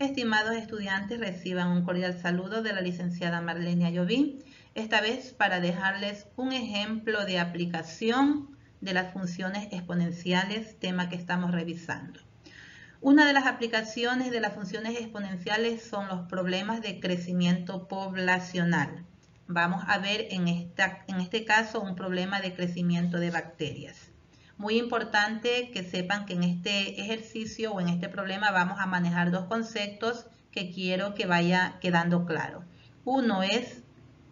Estimados estudiantes, reciban un cordial saludo de la licenciada Marlene Ayoví, esta vez para dejarles un ejemplo de aplicación de las funciones exponenciales, tema que estamos revisando. Una de las aplicaciones de las funciones exponenciales son los problemas de crecimiento poblacional. Vamos a ver en este caso un problema de crecimiento de bacterias. Muy importante que sepan que en este ejercicio o en este problema vamos a manejar dos conceptos que quiero que vaya quedando claro. Uno es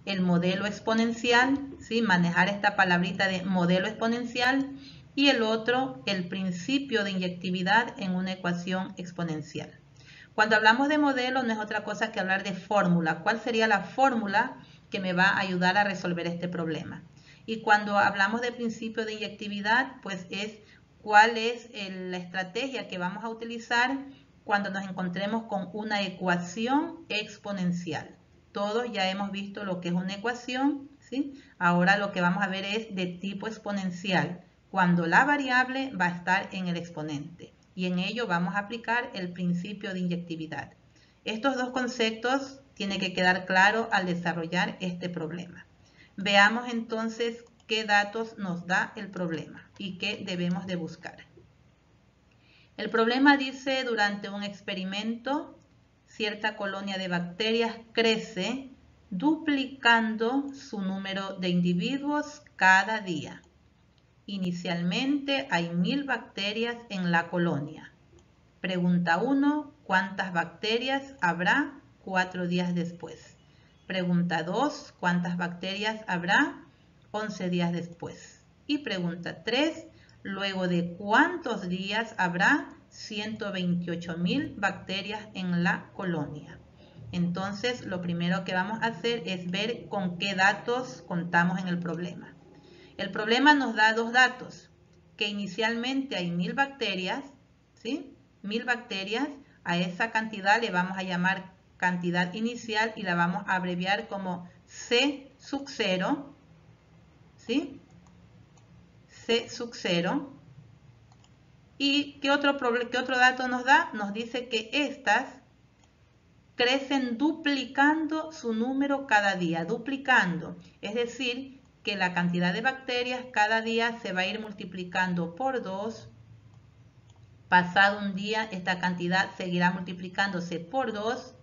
el modelo exponencial, ¿sí? Manejar esta palabrita de modelo exponencial, y el otro, el principio de inyectividad en una ecuación exponencial. Cuando hablamos de modelo no es otra cosa que hablar de fórmula. ¿Cuál sería la fórmula que me va a ayudar a resolver este problema? Y cuando hablamos de principio de inyectividad, pues es cuál es la estrategia que vamos a utilizar cuando nos encontremos con una ecuación exponencial. Todos ya hemos visto lo que es una ecuación, ¿sí? Ahora lo que vamos a ver es de tipo exponencial, cuando la variable va a estar en el exponente. Y en ello vamos a aplicar el principio de inyectividad. Estos dos conceptos tienen que quedar claros al desarrollar este problema. Veamos entonces qué datos nos da el problema y qué debemos de buscar. El problema dice: durante un experimento, cierta colonia de bacterias crece duplicando su número de individuos cada día. Inicialmente hay 1000 bacterias en la colonia. Pregunta 1. ¿Cuántas bacterias habrá 4 días después? Pregunta 2. ¿Cuántas bacterias habrá 11 días después? Y pregunta 3. ¿Luego de cuántos días habrá 128.000 bacterias en la colonia? Entonces, lo primero que vamos a hacer es ver con qué datos contamos en el problema. El problema nos da dos datos, que inicialmente hay 1000 bacterias, ¿sí? 1000 bacterias, a esa cantidad le vamos a llamar cantidad inicial y la vamos a abreviar como C sub 0, ¿sí? C sub 0. ¿Y qué otro dato nos da? Nos dice que estas crecen duplicando su número cada día, duplicando, es decir, que la cantidad de bacterias cada día se va a ir multiplicando por 2. Pasado un día, esta cantidad seguirá multiplicándose por 2.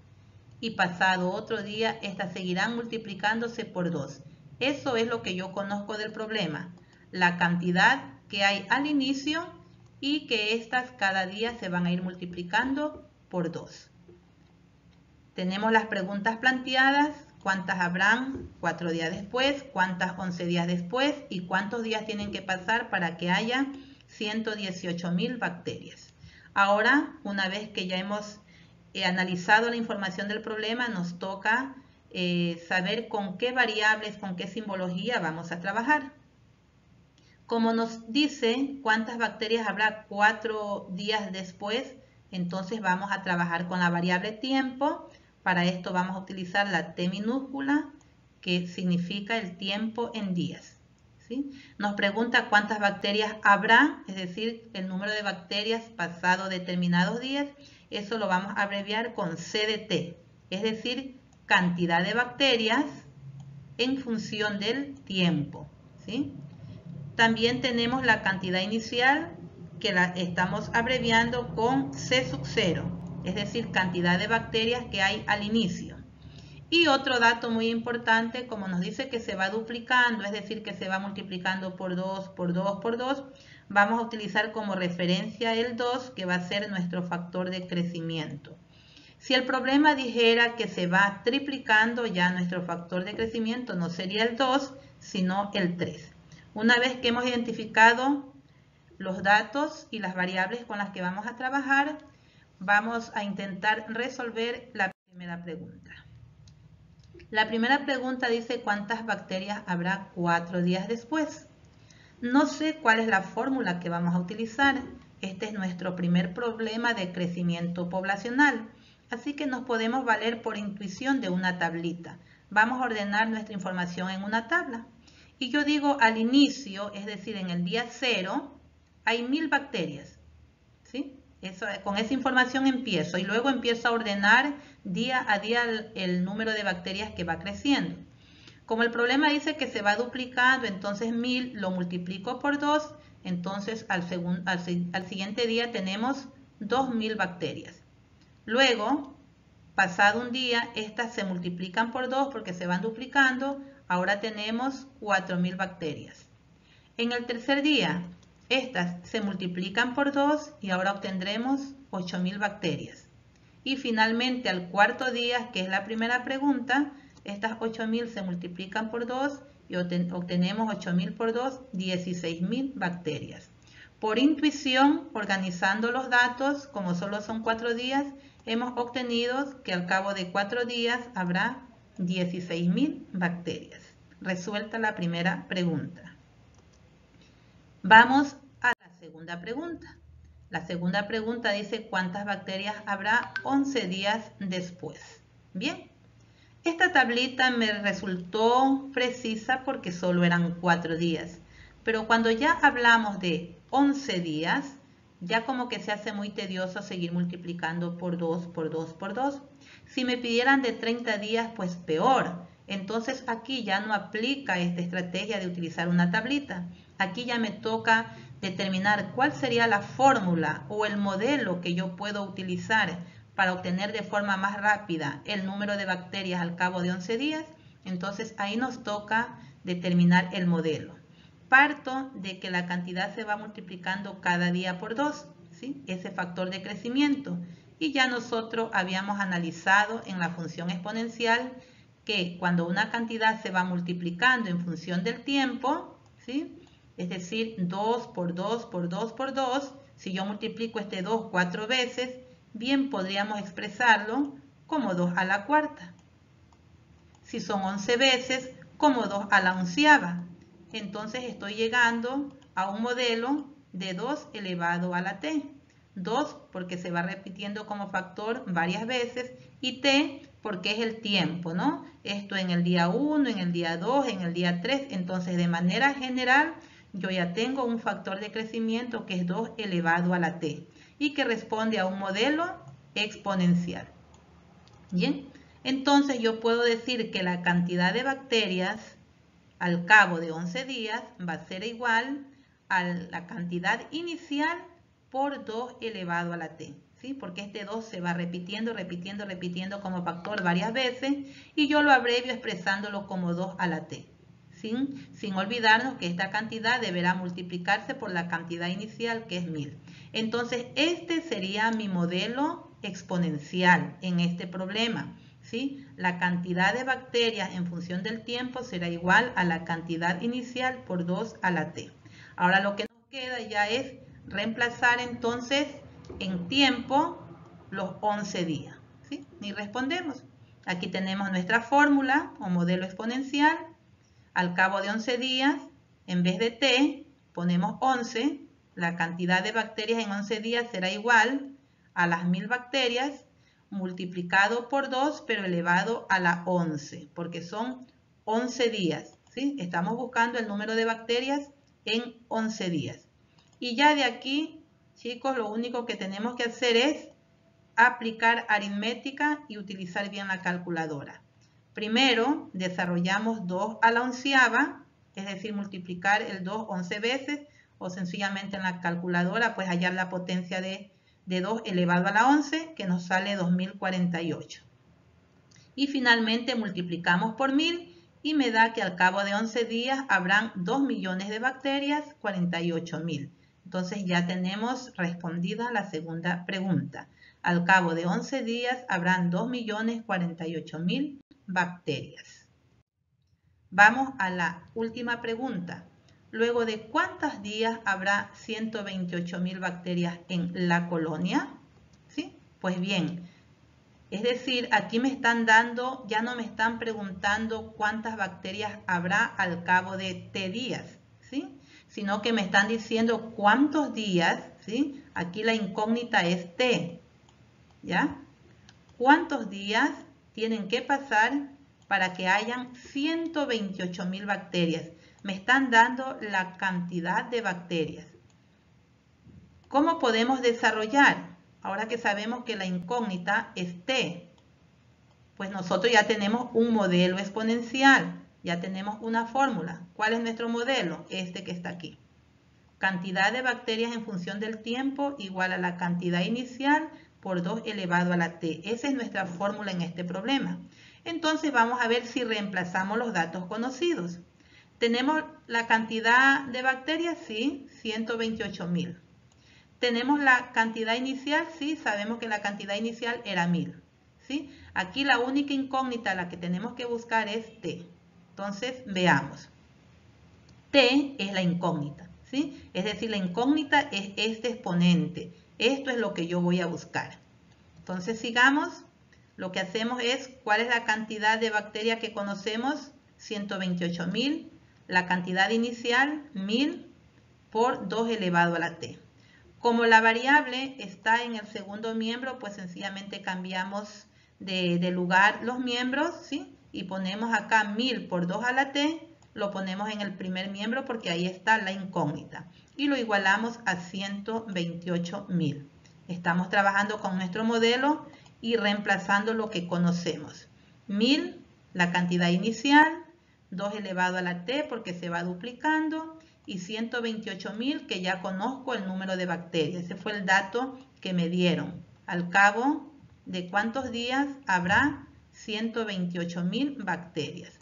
Y pasado otro día, estas seguirán multiplicándose por 2. Eso es lo que yo conozco del problema. La cantidad que hay al inicio y que estas cada día se van a ir multiplicando por 2. Tenemos las preguntas planteadas: ¿cuántas habrán 4 días después? ¿Cuántas 11 días después? ¿Y cuántos días tienen que pasar para que haya 118.000 bacterias? Ahora, una vez que ya hemos analizado la información del problema, nos toca saber con qué variables, con qué simbología vamos a trabajar. Como nos dice cuántas bacterias habrá 4 días después, entonces vamos a trabajar con la variable tiempo. Para esto vamos a utilizar la T minúscula, que significa el tiempo en días, ¿sí? Nos pregunta cuántas bacterias habrá, es decir, el número de bacterias pasado determinados días. Eso lo vamos a abreviar con C de T, es decir, cantidad de bacterias en función del tiempo, ¿sí? También tenemos la cantidad inicial, que la estamos abreviando con C sub 0, es decir, cantidad de bacterias que hay al inicio. Y otro dato muy importante, como nos dice que se va duplicando, es decir, que se va multiplicando por 2, por 2, por 2, vamos a utilizar como referencia el 2, que va a ser nuestro factor de crecimiento. Si el problema dijera que se va triplicando, ya nuestro factor de crecimiento no sería el 2, sino el 3. Una vez que hemos identificado los datos y las variables con las que vamos a trabajar, vamos a intentar resolver la primera pregunta. La primera pregunta dice: ¿cuántas bacterias habrá 4 días después? No sé cuál es la fórmula que vamos a utilizar. Este es nuestro primer problema de crecimiento poblacional, así que nos podemos valer por intuición de una tablita. Vamos a ordenar nuestra información en una tabla. Y yo digo al inicio, es decir, en el día 0, hay 1000 bacterias, ¿sí? Con esa información empiezo y luego empiezo a ordenar día a día el número de bacterias que va creciendo. Como el problema dice que se va duplicando, entonces 1000 lo multiplico por 2, entonces al siguiente día tenemos 2000 bacterias. Luego, pasado un día, estas se multiplican por 2 porque se van duplicando, ahora tenemos 4000 bacterias. En el tercer día, estas se multiplican por 2 y ahora obtendremos 8000 bacterias. Y finalmente al cuarto día, que es la primera pregunta, estas 8000 se multiplican por 2 y obtenemos 8000 por 2, 16000 bacterias. Por intuición, organizando los datos, como solo son 4 días, hemos obtenido que al cabo de 4 días habrá 16000 bacterias. Resuelta la primera pregunta. Vamos a la segunda pregunta. La segunda pregunta dice cuántas bacterias habrá 11 días después. Bien, esta tablita me resultó precisa porque solo eran 4 días. Pero cuando ya hablamos de 11 días, ya como que se hace muy tedioso seguir multiplicando por 2, por 2, por 2. Si me pidieran de 30 días, pues peor. Entonces aquí ya no aplica esta estrategia de utilizar una tablita. Aquí ya me toca determinar cuál sería la fórmula o el modelo que yo puedo utilizar para obtener de forma más rápida el número de bacterias al cabo de 11 días. Entonces ahí nos toca determinar el modelo. Parto de que la cantidad se va multiplicando cada día por 2, ¿sí? Ese factor de crecimiento. Y ya nosotros habíamos analizado en la función exponencial que cuando una cantidad se va multiplicando en función del tiempo, ¿sí? Es decir, 2 por 2 por 2 por 2, si yo multiplico este 2 4 veces, bien podríamos expresarlo como 2 a la cuarta. Si son 11 veces, como 2 a la onceava. Entonces estoy llegando a un modelo de 2 elevado a la t. 2 porque se va repitiendo como factor varias veces y t porque es el tiempo, ¿no? Esto en el día 1, en el día 2, en el día 3. Entonces de manera general yo ya tengo un factor de crecimiento que es 2 elevado a la t y que responde a un modelo exponencial. Bien, entonces yo puedo decir que la cantidad de bacterias al cabo de 11 días va a ser igual a la cantidad inicial por 2 elevado a la t, ¿sí? Porque este 2 se va repitiendo, repitiendo, repitiendo como factor varias veces y yo lo abrevio expresándolo como 2 a la t, sin olvidarnos que esta cantidad deberá multiplicarse por la cantidad inicial que es 1000. Entonces este sería mi modelo exponencial en este problema. ¿Sí? La cantidad de bacterias en función del tiempo será igual a la cantidad inicial por 2 a la t. Ahora lo que nos queda ya es reemplazar entonces en tiempo los 11 días. ¿Sí? Y respondemos. Aquí tenemos nuestra fórmula o modelo exponencial. Al cabo de 11 días, en vez de t, ponemos 11. La cantidad de bacterias en 11 días será igual a las 1000 bacterias multiplicado por 2, pero elevado a la 11, porque son 11 días, ¿sí? Estamos buscando el número de bacterias en 11 días. Y ya de aquí, chicos, lo único que tenemos que hacer es aplicar aritmética y utilizar bien la calculadora. Primero, desarrollamos 2 a la onceava, es decir, multiplicar el 2 11 veces, o sencillamente en la calculadora, pues hallar la potencia de 2 elevado a la 11, que nos sale 2048. Y finalmente multiplicamos por 1000 y me da que al cabo de 11 días habrán 2 millones de bacterias, 48.000. Entonces ya tenemos respondida la segunda pregunta. Al cabo de 11 días habrán 2.048.000 bacterias. Vamos a la última pregunta. Luego de cuántos días habrá 128.000 bacterias en la colonia, ¿sí? Pues bien, es decir, aquí me están dando, ya no me están preguntando cuántas bacterias habrá al cabo de t días, ¿sí? Sino que me están diciendo cuántos días, ¿sí? Aquí la incógnita es t, ¿ya? ¿Cuántos días tienen que pasar para que hayan 128.000 bacterias? Me están dando la cantidad de bacterias. ¿Cómo podemos desarrollar? Ahora que sabemos que la incógnita es t, pues nosotros ya tenemos un modelo exponencial, ya tenemos una fórmula. ¿Cuál es nuestro modelo? Este que está aquí. Cantidad de bacterias en función del tiempo igual a la cantidad inicial por 2 elevado a la t. Esa es nuestra fórmula en este problema. Entonces vamos a ver si reemplazamos los datos conocidos. ¿Tenemos la cantidad de bacterias? Sí, 128.000. ¿Tenemos la cantidad inicial? Sí, sabemos que la cantidad inicial era 1000. ¿Sí? Aquí la única incógnita a la que tenemos que buscar es t. Entonces, veamos. T es la incógnita, ¿sí? Es decir, la incógnita es este exponente. Esto es lo que yo voy a buscar. Entonces, sigamos. Lo que hacemos es, ¿cuál es la cantidad de bacterias que conocemos? 128.000. La cantidad inicial, 1000 por 2 elevado a la t. Como la variable está en el segundo miembro, pues sencillamente cambiamos de lugar los miembros, ¿sí? Y ponemos acá 1000 por 2 a la t, lo ponemos en el primer miembro porque ahí está la incógnita. Y lo igualamos a 128.000. Estamos trabajando con nuestro modelo y reemplazando lo que conocemos. 1000, la cantidad inicial, 2 elevado a la t porque se va duplicando, y 128.000 que ya conozco el número de bacterias. Ese fue el dato que me dieron. Al cabo de cuántos días habrá 128.000 bacterias.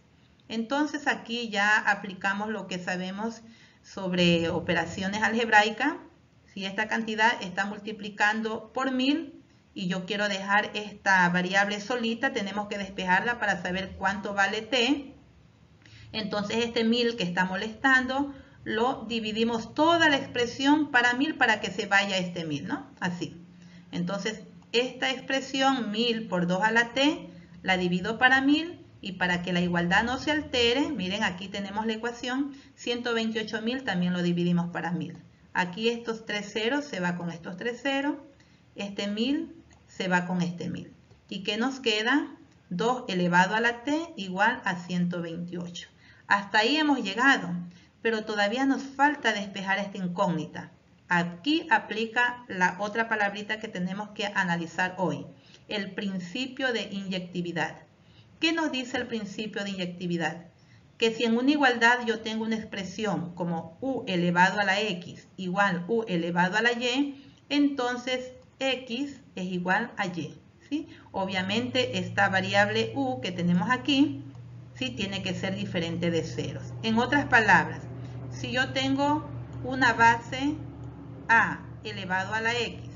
Entonces aquí ya aplicamos lo que sabemos sobre operaciones algebraicas. Si esta cantidad está multiplicando por 1000 y yo quiero dejar esta variable solita, tenemos que despejarla para saber cuánto vale t. Entonces este 1000 que está molestando, lo dividimos toda la expresión para 1000 para que se vaya este 1000, ¿no? Así. Entonces, esta expresión 1000 por 2 a la t, la divido para 1000 y para que la igualdad no se altere, miren, aquí tenemos la ecuación, 128.000 también lo dividimos para 1000. Aquí estos 3 ceros se va con estos 3 ceros, este 1000 se va con este 1000. ¿Y qué nos queda? 2 elevado a la t igual a 128. Hasta ahí hemos llegado, pero todavía nos falta despejar esta incógnita. Aquí aplica la otra palabrita que tenemos que analizar hoy, el principio de inyectividad. ¿Qué nos dice el principio de inyectividad? Que si en una igualdad yo tengo una expresión como u elevado a la x igual u elevado a la y, entonces x es igual a y. ¿Sí? Obviamente esta variable u que tenemos aquí, ¿sí? Tiene que ser diferente de ceros. En otras palabras, si yo tengo una base a elevado a la x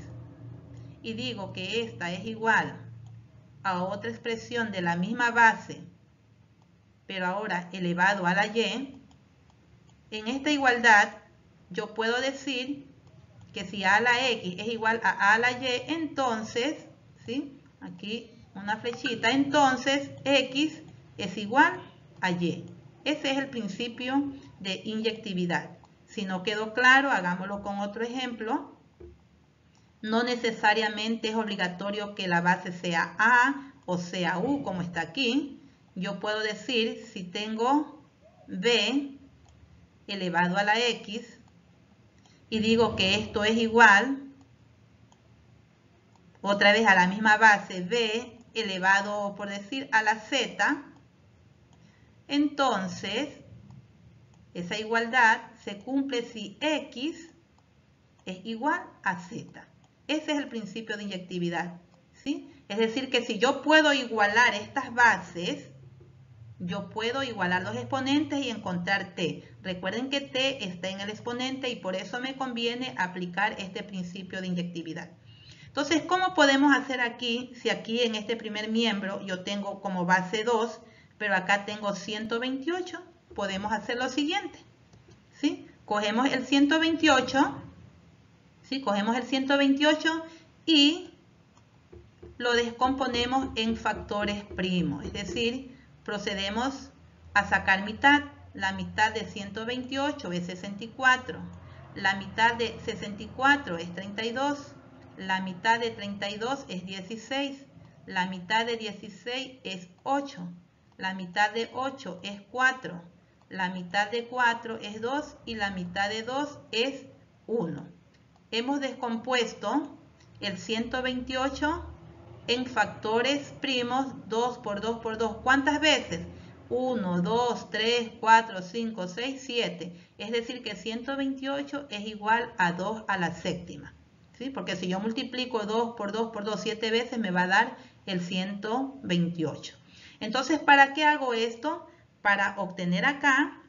y digo que esta es igual a otra expresión de la misma base, pero ahora elevado a la y, en esta igualdad yo puedo decir que si a a la x es igual a la y, entonces, ¿sí? Aquí una flechita, entonces x es igual a y. Ese es el principio de inyectividad. Si no quedó claro, hagámoslo con otro ejemplo. No necesariamente es obligatorio que la base sea a o sea u, como está aquí. Yo puedo decir, si tengo b elevado a la x y digo que esto es igual, otra vez a la misma base, b elevado, por decir, a la z, entonces esa igualdad se cumple si x es igual a z. Ese es el principio de inyectividad, ¿sí? Es decir, que si yo puedo igualar estas bases, yo puedo igualar los exponentes y encontrar t. Recuerden que t está en el exponente y por eso me conviene aplicar este principio de inyectividad. Entonces, ¿cómo podemos hacer aquí, si aquí en este primer miembro yo tengo como base 2, pero acá tengo 128? Podemos hacer lo siguiente, ¿sí? Cogemos el 128, ¿sí? Cogemos el 128 y lo descomponemos en factores primos, es decir, procedemos a sacar mitad. La mitad de 128 es 64, la mitad de 64 es 32, la mitad de 32 es 16, la mitad de 16 es 8, la mitad de 8 es 4, la mitad de 4 es 2 y la mitad de 2 es 1. hemos descompuesto el 128 en factores primos 2 por 2 por 2. ¿Cuántas veces? 1, 2, 3, 4, 5, 6, 7. Es decir que 128 es igual a 2 a la séptima. ¿Sí? Porque si yo multiplico 2 por 2 por 2 7 veces me va a dar el 128. Entonces, ¿para qué hago esto? Para obtener acá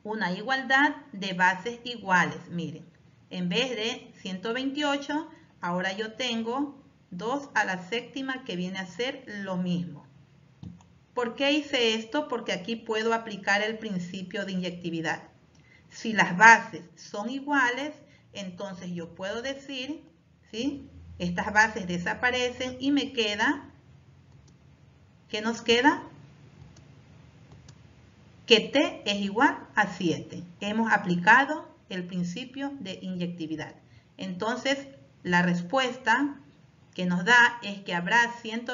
una igualdad de bases iguales. Miren, en vez de 128, ahora yo tengo 2 a la séptima que viene a ser lo mismo. ¿Por qué hice esto? Porque aquí puedo aplicar el principio de inyectividad. Si las bases son iguales, entonces yo puedo decir, ¿sí? Estas bases desaparecen y me queda, ¿qué nos queda? Que t es igual a 7. Hemos aplicado el principio de inyectividad. Entonces, la respuesta que nos da es que habrá 100